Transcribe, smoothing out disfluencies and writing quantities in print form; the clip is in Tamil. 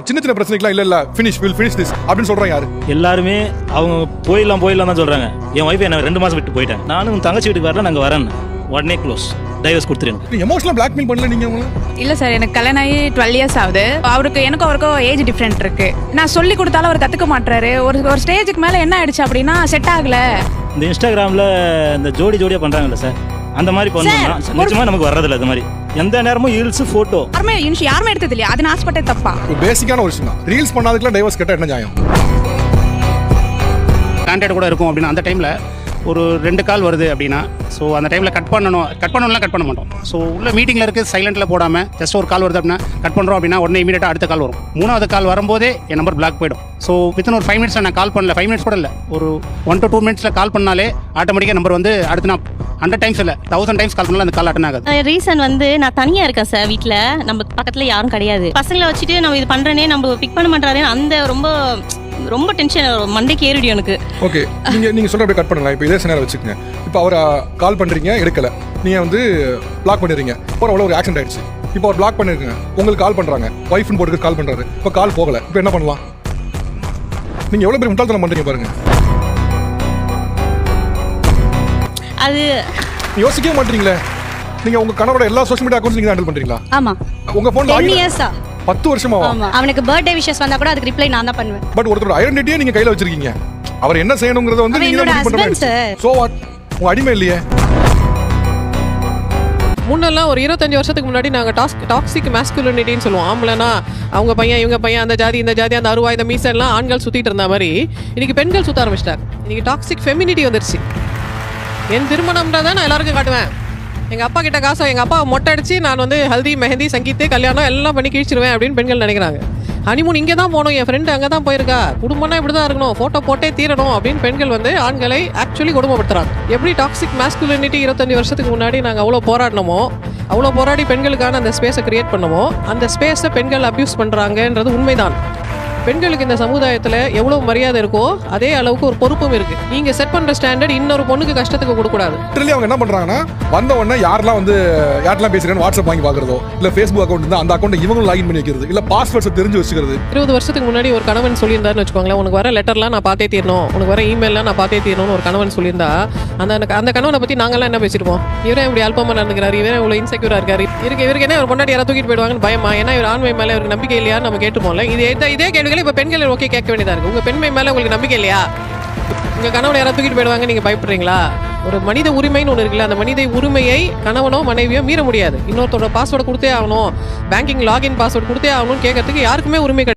சின்ன சின்ன பிரச்சனைக்குலாம் இல்ல ஃபினிஷ் திஸ் அப்படின்னு சொல்றாங்க யாரு? எல்லாருமே அவங்க போயிடலாம் தான் சொல்றாங்க. என் ஒய்ஃப் என்ன 2 மாசம் விட்டு போயிட்டேன். நானும் தங்கச்சி வீட்டுக்கு வரல, நாங்க வரேன் உடனே க்ளோஸ், டைவர்ஸ் கொடுத்துருங்க. எமோஷனல் பிளாக்மெயில் பண்ணல நீங்க அவங்கள? இல்ல சார், எனக்கு கல்யாணம் ஆகி 12 இயர்ஸ் ஆகுது. அவருக்கும் ஏஜ் டிஃபரெண்ட் இருக்கு. நான் சொல்லி கொடுத்தாலும் அவர் கத்துக்க மாட்டாரு. ஒரு ஸ்டேஜுக்கு மேல என்ன ஆயிடுச்சு அப்படின்னா செட் ஆகல. இந்த இன்ஸ்டாகிராம்ல இந்த ஜோடியா பண்றாங்கல்ல சார், அந்த மாதிரி பண்ணோம்னா நிச்சயமா நமக்கு வர்றதில்ல. அது மாதிரி எந்த நேரமும் ரீல்ஸ் போட்டோ யாருமே எடுத்தது இல்லையா? அது நான் ஆசைப்பட்டே தப்பா? பேசிக்கான ஒரு விஷயம் தான். ரீல்ஸ் பண்ணாதுக்குலாம் டைவர்ஸ் கேட்டா என்ன நியாயம்? கான்டாக்ட் கூட இருக்கும் அப்படின்னா அந்த டைமில் ஒரு 2 கால் வருது அப்படின்னா ஸோ அந்த டைமில் கட் பண்ணணும்லாம் கட் பண்ண மாட்டோம். ஸோ உள்ள மீட்டிங்கில் இருக்குது சைலண்ட்டில் போடாமல் ஜஸ்ட் ஒரு கால் வருது அப்படின்னா கட் பண்ணுறோம் அப்படின்னா உடனே இமீடியட்டாக அடுத்த கால் வரும். 3வது கால் வரும்போதே என் நம்பர் பிளாக் போயிடும். ஸோ வித்தின் ஒரு 5 மினிட்ஸில் நான் கால் பண்ணல, 5 மினிட்ஸ் கூட இல்லை, ஒரு 1 to 2 மினிட்ஸில் கால் பண்ணாலே ஆட்டோமேட்டிக்காக நம்பர் வந்து அடுத்து நான் 100 டைம்ஸ் இல்லை 1000 டைம்ஸ் கால் பண்ணாலும் அந்த கால் அட்டன் ஆகாது. ரீசன் வந்து நான் தனியாக இருக்கேன் சார், வீட்டில் நம்ம பக்கத்தில் யாரும் கிடையாது. பசங்களை வச்சுட்டு நம்ம இது பண்ணுறேனே, நம்ம பிக் பண்ண மாட்டாரே, அந்த ரொம்ப டென்ஷன், மண்டைக்கு ஏறிடும் எனக்கு. ஓகே, நீங்க சொல்ற அப்படியே கட் பண்ணுங்க. இப்போ இதே சினாரியோ வச்சுக்கங்க. இப்போ அவரை கால் பண்றீங்க, எடுக்கல, நீங்க வந்து பிளாக் பண்ணிடுறீங்க. அவ்வளோ ஒரு ஆக்சிடென்ட் ஆயிடுச்சு. இப்போ அவர் பிளாக் பண்ணிருக்கீங்க, உங்களுக்கு கால் பண்றாங்க, ஒய்ஃப்னு போட்டு கால் பண்றாரு, இப்போ கால் போகல, இப்போ என்ன பண்ணலாம்? நீங்க எவ்வளவு பேர் முட்டாள்தனம் பண்றீங்க பாருங்க. அது யோசிக்கவே மாட்டீங்களே. நீங்க உங்க கணவரோட எல்லா சோஷியல் மீடியா அக்கவுண்ட்ஸ் நீங்க ஹேண்டில் பண்றீங்களா? ஆமா. உங்க போன் 10 இயர்ஸா? 10 வருஷமா? ஆமா. அவனுக்கு பர்த்டே விஷஸ் வந்தா கூட அதுக்கு ரிப்ளை நான் தான் பண்ணுவேன். பட் ஒருத்தரோட ஐடென்டிட்டியை நீங்க கையில வச்சிருக்கீங்க. அவர் என்ன செய்யணும்ங்கறத வந்து நீங்க தான் முடிவு பண்றீங்க. So what? உங்க அடிமை இல்லையே. முன்னெல்லாம் ஒரு 25 வருஷத்துக்கு முன்னாடி நாங்கள் டாக்ஸிக் மேஸ்குலினிட்டின்னு சொல்லுவோம். ஆம்பளைனா அவங்க பையன் இவங்க பையன், அந்த ஜாதி இந்த ஜாதி, அந்த அருவா இந்த மீசெல்லாம் ஆண்கள் சுற்றிட்டு இருந்த மாதிரி இன்னைக்கு பெண்கள் சுற்ற ஆரம்பிச்சிட்டாங்க. இன்னைக்கு டாக்ஸிக் ஃபெமினிட்டி வந்துருச்சு. என் திருமணம்ன்றதை தான் நான் எல்லாருக்கும் காட்டுவேன். எங்கள் அப்பா கிட்ட காசை எங்கள் அப்பா மொட்டை அடிச்சு நான் வந்து ஹல்தி மெஹந்தி சங்கீத்து கல்யாணம் எல்லாம் பண்ணி கிழிச்சிருவேன் அப்படின்னு பெண்கள் நினைக்கிறாங்க. ஹனிமூன் இங்கே தான் போகணும், என் ஃப்ரெண்டு அங்கே தான் போயிருக்கா, குடும்பம்னா இப்படி தான் இருக்கணும், ஃபோட்டோ போட்டே தீரணும் அப்படின்னு பெண்கள் வந்து ஆண்களை ஆக்சுவலி கொடுமைப்படுத்துறாங்க. எப்படி டாக்ஸிக் மேஸ்குலினிட்டி 25 வருஷத்துக்கு முன்னாடி நாங்கள் அவ்வளோ போராடினோமோ, அவ்வளோ போராடி பெண்களுக்கான அந்த ஸ்பேஸை கிரியேட் பண்ணமோ, அந்த ஸ்பேஸை பெண்கள் அப்யூஸ் பண்ணுறாங்கன்றது உண்மைதான். பெண்களுக்கு இந்த சமுதாயத்தில் எவ்வளோ மரியாதை இருக்கோ அதே அளவுக்கு ஒரு பொறுப்பும் இருக்கு. நீங்க செட் பண்ற ஸ்டாண்டர்ட் இன்னொரு பொண்ணுக்கு கஷ்டத்துக்கு கொடுக்கூடாது. அவங்க என்ன பண்றாங்கன்னா வந்த உடனே யாரெல்லாம் பேசுறேன்னு வாட்ஸ்அப் வாங்கி பாக்குறதோ, இல்ல ஃபேஸ்புக் அக்கௌண்ட் இருந்தா அந்த அக்கௌண்ட் இவங்களும் லாகின் பண்ணி வைக்கிறது, இல்ல பாஸ்வேர்ட்ஸ் தெரிஞ்சு வச்சுக்கிறது. 20 வருஷத்துக்கு முன்னாடி ஒரு கணவன் சொல்லியிருந்தாருன்னு வச்சுக்கோங்களேன், உனக்கு வர லெட்டர்லாம் நான் பார்த்தே தீரணும், உனக்கு வர இமெயிலாம் நான் பார்த்தே தீரணும்னு ஒரு கணவன் சொல்லியிருந்தா அந்த கணவனை பத்தி நாங்கெல்லாம் என்ன பேசிருப்போம்? இவரே இப்படி அல்பமா நடந்துக்கிறாரு, இவரே இவ்வளவு இன்செக்யூரா இருக்காரு, இவருக்கு என்ன ஒரு பொண்டாட்டி யாராவது தூக்கிட்டு போயிடுவாங்கன்னு பயமா, ஏன்னா இவர் ஆண்மை மேல இவருக்கு நம்பிக்கை இல்லையா நம்ம கேட்டுப்போம்ல. இதே கேள்விகளை இப்ப பெண்கள் ஓகே கேட்க வேண்டியதா இருக்கு. உங்க பெண்மை மேல உங்களுக்கு நம்பிக்கை இல்லையா? உங்க கணவனை யாராவது தூக்கிட்டு போயிடுவாங்க, நீங்க பயப்படுறீங்களா? ஒரு மனித உரிமைன்னு ஒன்று இருக்குல்ல, அந்த மனித உரிமையை கணவனோ மனைவியோ மீற முடியாது. இன்னொருத்தோட பாஸ்வேர்டு கொடுத்தே ஆகணும், பேங்கிங் லாகின் பாஸ்வேர்டு கொடுத்தே ஆகணும்னு கேட்கறதுக்கு யாருக்குமே உரிமை